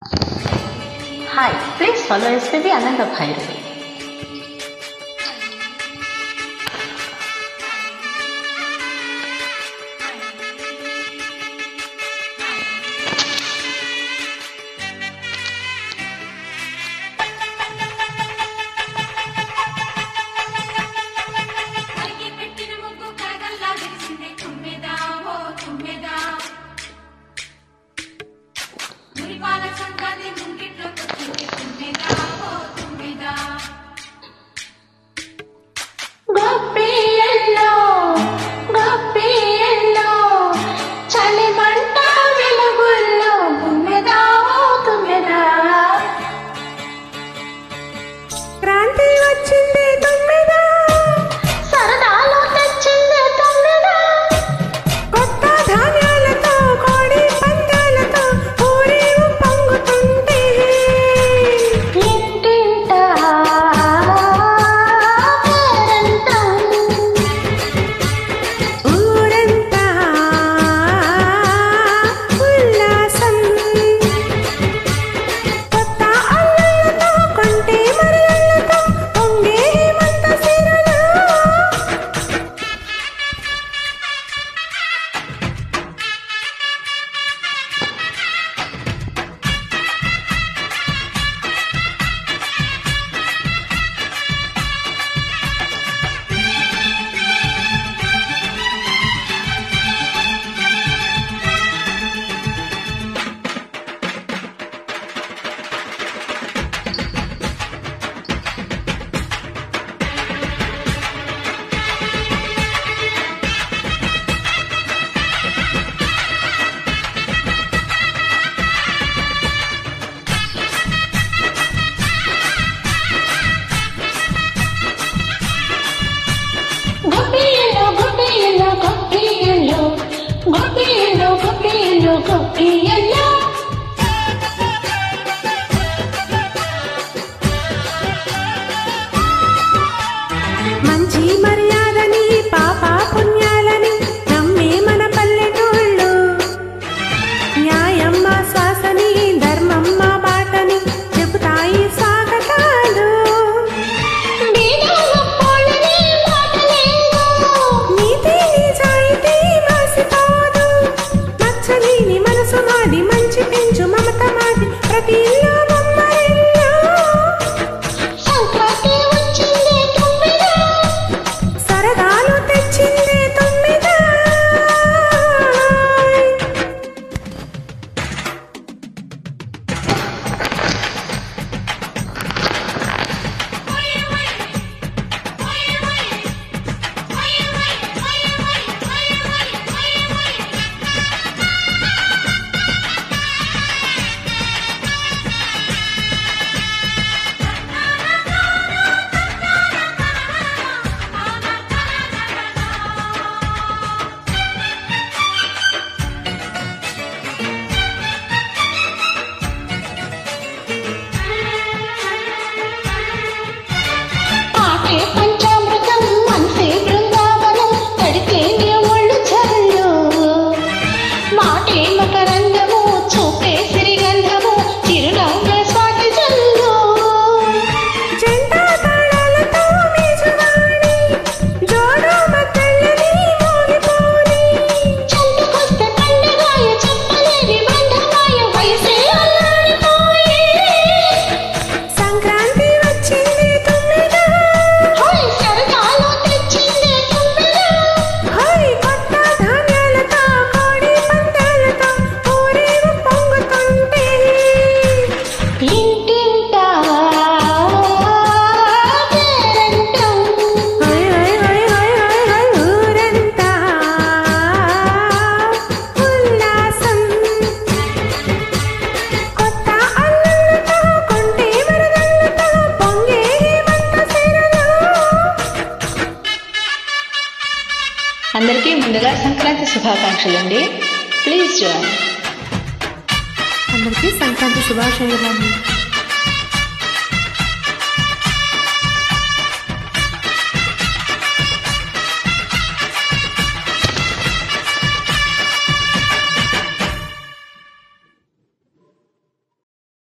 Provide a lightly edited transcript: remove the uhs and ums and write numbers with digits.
Hi, please follow SPB Ananda Bhairavi. మంచి మర్యాదని పాప పుణ్యాలని నమ్మే మన పల్లెటూళ్ళు న్యాయమ్మ శ్వాసని ధర్మమ్మ బాటని చెబుతాయి స్వాగతాలు నీతి నిజాయితీ మాసిపోదు నచ్చలేని మనసు మాది మంచి పెంచు మమత మాది ప్రతి ఇల్లు బొమ్మరిల్లు సరదాలు తెచ్చిందే తొమ్మిదా పంచామృతం మనసే బృందావనం కడితే ఒళ్ళు చల్లు మాటే మకరందము చూపే సిరిగంధము చిరునవ్వే స్వాతి చల్లు జెండా తాళాలతో మేజవాణి జోడు మద్దళ్ళని మోగిపోని చంటుకొస్తే పండగాయ చెప్పలేని బంధమాయ వయసే అల్లాడిపోయే సంక్రాంతి వచ్చింది తొమ్మిదా హోయ్ సరదాలు తెచ్చిందే తొమ్మిదా హోయ్ కొత్త ధాన్యాలతో కోడి పందాలతో ఊరేగు పొంగుతుంటే ఇంటింటా పేరంటం హోయ్ హోయ్ హోయ్ హోయ్ హోయ్ హోయ్ ఊరంతా ఉల్లాసం కొత్త అల్లుళ్ళతో కొంటే మరదళ్ళతో పొంగే హేమంత సిరలు అందరికీ ముందుగా సంక్రాంతి శుభాకాంక్షలండి. Please join. అందరికీ సంక్రాంతి శుభాశయాలు.